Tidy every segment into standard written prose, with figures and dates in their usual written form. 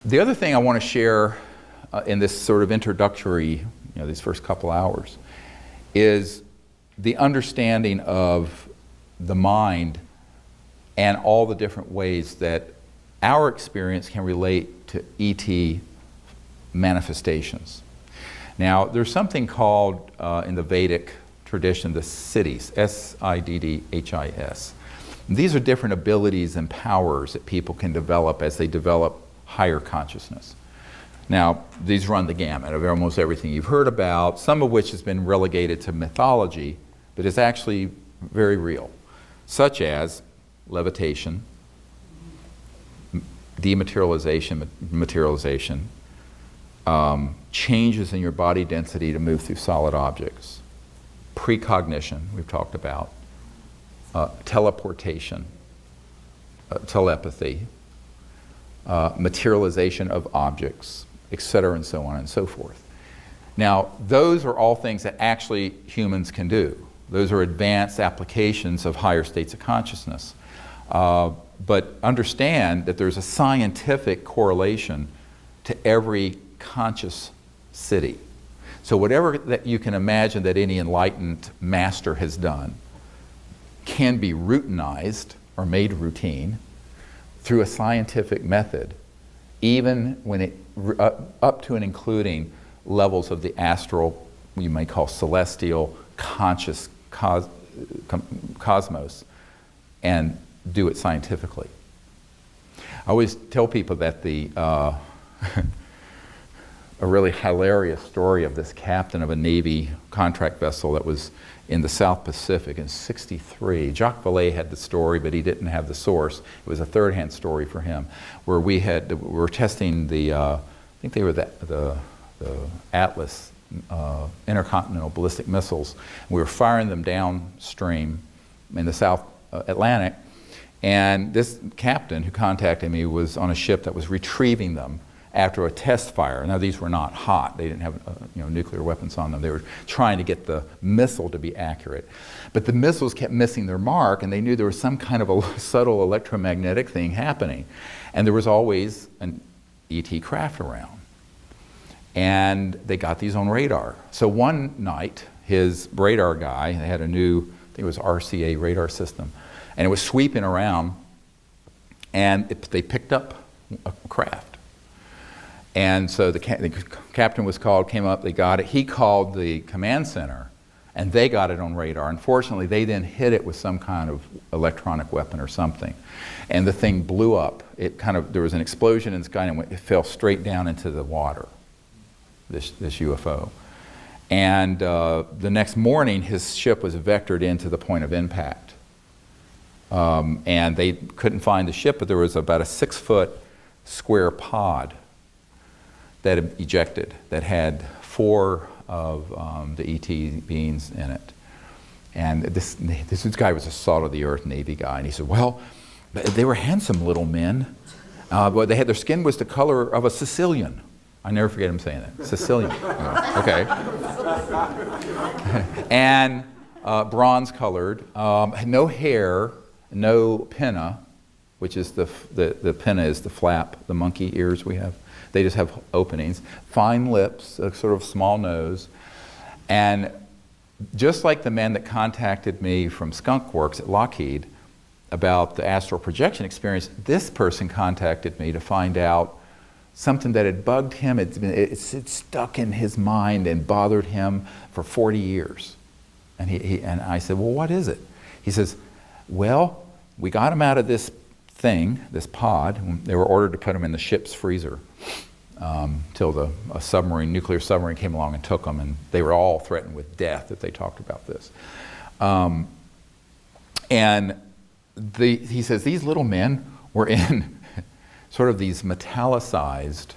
The other thing I want to share in this sort of introductory, these first couple hours, is the understanding of the mind and all the different ways that our experience can relate to ET manifestations. Now, there's something called, in the Vedic tradition, the siddhis, S-I-D-D-H-I-S. These are different abilities and powers that people can develop as they develop higher consciousness. Now, these run the gamut of almost everything you've heard about, some of which has been relegated to mythology, but is actually very real, such as levitation, dematerialization, materialization, changes in your body density to move through solid objects, precognition, we've talked about, teleportation, telepathy, materialization of objects, etc., and so on and so forth. Now, those are all things that actually humans can do. Those are advanced applications of higher states of consciousness. But understand that there's a scientific correlation to every conscious city. So whatever that you can imagine that any enlightened master has done can be routinized or made routine through a scientific method, even when it up to and including levels of the astral, you may call celestial, conscious cosmos, and do it scientifically. I always tell people that a really hilarious story of this captain of a Navy contract vessel that was in the South Pacific in '63. Jacques Vallée had the story, but he didn't have the source. It was a third-hand story for him, where we were testing the, I think they were the Atlas intercontinental ballistic missiles. We were firing them downstream in the South Atlantic, and this captain who contacted me was on a ship that was retrieving them after a test fire. Now, these were not hot. They didn't have nuclear weapons on them. They were trying to get the missile to be accurate. But the missiles kept missing their mark, and they knew there was some kind of a subtle electromagnetic thing happening. And there was always an ET craft around. And they got these on radar. So one night, his radar guy, they had a new, I think it was RCA radar system, and it was sweeping around, and they picked up a craft. And so the captain was called, came up, they got it. He called the command center, and they got it on radar. Unfortunately, they then hit it with some kind of electronic weapon or something. And the thing blew up. There was an explosion in the sky, and it fell straight down into the water, this UFO. And the next morning, his ship was vectored into the point of impact. And they couldn't find the ship, but there was about a 6-foot square pod that ejected, that had 4 of the ET beings in it. And this guy was a salt-of-the-earth Navy guy, and he said, well, they were handsome little men, but their skin was the color of a Sicilian. I never forget him saying that, Sicilian. Okay. And bronze-colored, no hair, no pinna, which is the pinna is the flap, the monkey ears we have. They just have openings, fine lips, a sort of small nose. And just like the man that contacted me from Skunk Works at Lockheed about the astral projection experience, this person contacted me to find out something that had bugged him. It stuck in his mind and bothered him for 40 years. And I said, well, what is it? He says, well, we got him out of this thing, this pod. They were ordered to put him in the ship's freezer till a nuclear submarine came along and took them, and they were all threatened with death if they talked about this. He says these little men were in sort of these metallicized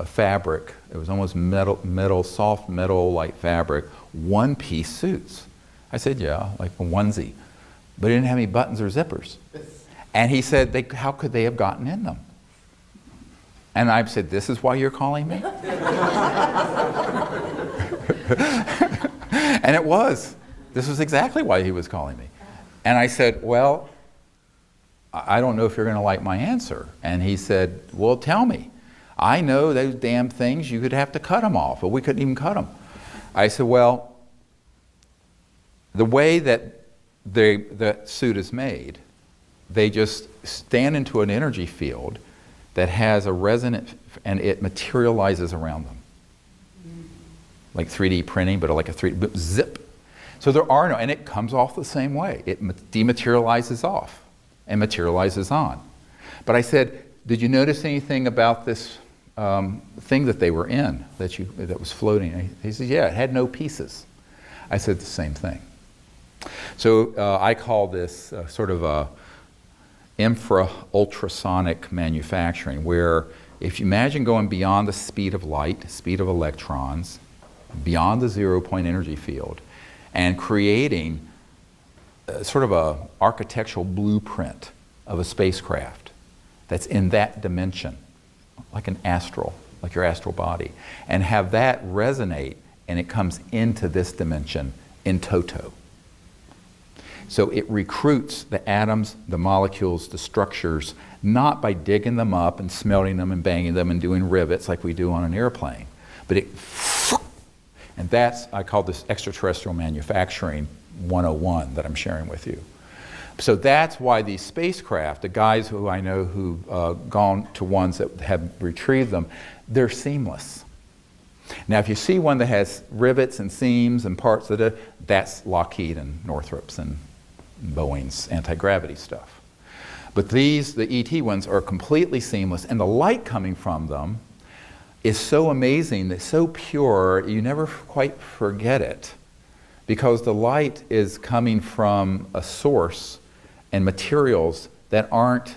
fabric. It was almost metal, soft metal-like fabric, one-piece suits. I said, yeah, like a onesie. But it didn't have any buttons or zippers. And he said, how could they have gotten in them? And I said, this is why you're calling me? And it was. This was exactly why he was calling me. And I said, well, I don't know if you're going to like my answer. And he said, well, tell me. I know those damn things, you could have to cut them off, but we couldn't even cut them. I said, well, the way that that suit is made, they just stand into an energy field that has a resonant, and it materializes around them. Like 3D printing, but like a 3D, zip. So there are no, and it comes off the same way. It dematerializes off and materializes on. But I said, did you notice anything about this thing that they were in, that was floating? He said, yeah, it had no pieces. I said the same thing. So I call this sort of a infra-ultrasonic manufacturing, where if you imagine going beyond the speed of light, speed of electrons, beyond the 0-point energy field, and creating sort of a architectural blueprint of a spacecraft that's in that dimension, like an astral, like your astral body, and have that resonate, and it comes into this dimension in toto. So it recruits the atoms, the molecules, the structures, not by digging them up and smelting them and banging them and doing rivets like we do on an airplane, but it, and that's, I call this extraterrestrial manufacturing 101 that I'm sharing with you. So that's why these spacecraft, the guys who I know who've gone to ones that have retrieved them, they're seamless. Now if you see one that has rivets and seams and parts of it, that's Lockheed and Northrop's and Boeing's anti-gravity stuff. But these, the ET ones, are completely seamless, and the light coming from them is so amazing, it's so pure, you never quite forget it, because the light is coming from a source and materials that aren't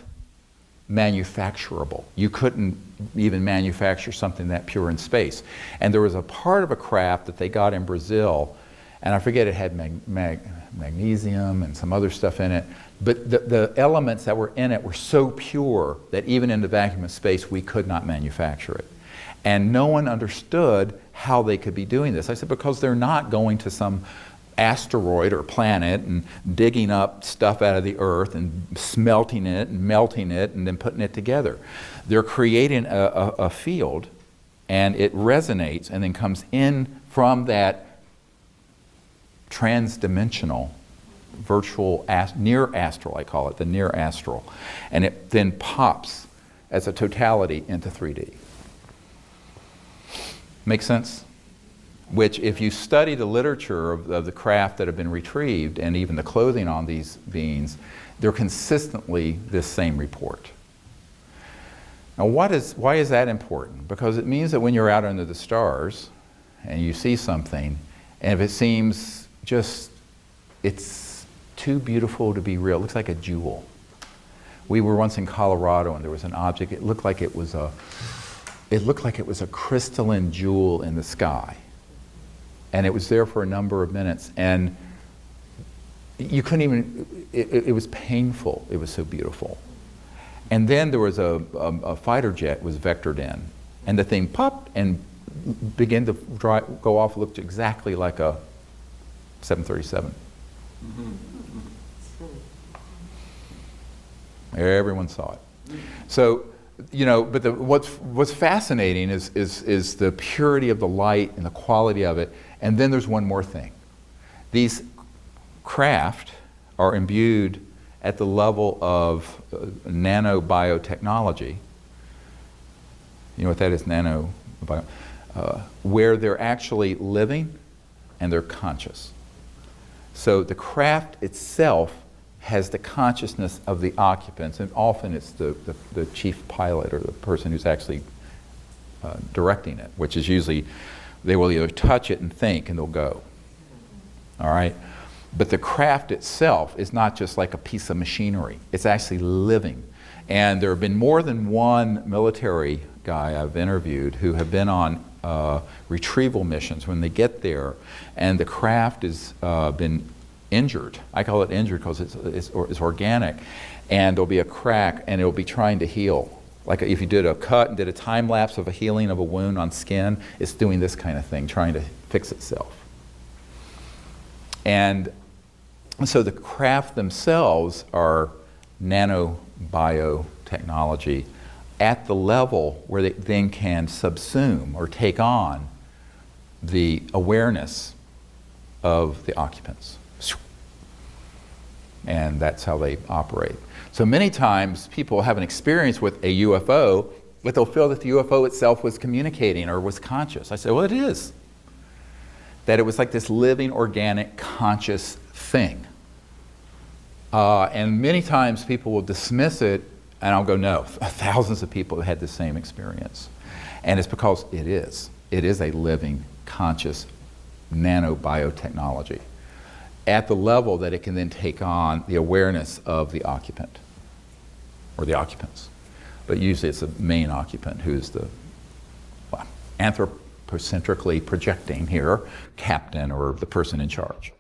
manufacturable. You couldn't even manufacture something that pure in space. And there was a part of a craft that they got in Brazil, and I forget, it had magnesium and some other stuff in it, but the elements that were in it were so pure that even in the vacuum of space we could not manufacture it. And no one understood how they could be doing this. I said, because they're not going to some asteroid or planet and digging up stuff out of the earth and smelting it and melting it and then putting it together. They're creating a field, and it resonates and then comes in from that transdimensional virtual near astral, I call it, the near astral, and it then pops as a totality into 3D. Make sense? Which, if you study the literature of the craft that have been retrieved and even the clothing on these beings, they're consistently this same report. Now why is that important? Because it means that when you're out under the stars and you see something, and if it seems just, it's too beautiful to be real, it looks like a jewel. We were once in Colorado and there was an object, it looked like it was a crystalline jewel in the sky. And it was there for a number of minutes, and you couldn't even, it was painful, it was so beautiful. And then there was a fighter jet was vectored in, and the thing popped and began to go off, looked exactly like a 737. Everyone saw it. So, you know, but what's fascinating is the purity of the light and the quality of it. And then there's one more thing. These craft are imbued at the level of Nano Biotechnology. You know what that is, nano bio, where they're actually living and they're conscious. So the craft itself has the consciousness of the occupants, and often it's the chief pilot or the person who's actually directing it, which is usually, they will either touch it and think and they'll go. All right? But the craft itself is not just like a piece of machinery. It's actually living. And there have been more than one military guy I've interviewed who have been on retrieval missions when they get there and the craft has been injured. I call it injured because it's organic, and there'll be a crack and it'll be trying to heal. Like if you did a cut and did a time lapse of a healing of a wound on skin, it's doing this kind of thing, trying to fix itself. And so the craft themselves are nano biotechnology at the level where they then can subsume or take on the awareness of the occupants. And that's how they operate. So many times people have an experience with a UFO, but they'll feel that the UFO itself was communicating or was conscious. I say, well, it is. That it was like this living, organic, conscious thing. And many times people will dismiss it, and I'll go, no, thousands of people have had the same experience. And it's because it is. It is a living, conscious nano biotechnology at the level that it can then take on the awareness of the occupant or the occupants. But usually it's the main occupant who's the anthropocentrically projecting here captain or the person in charge.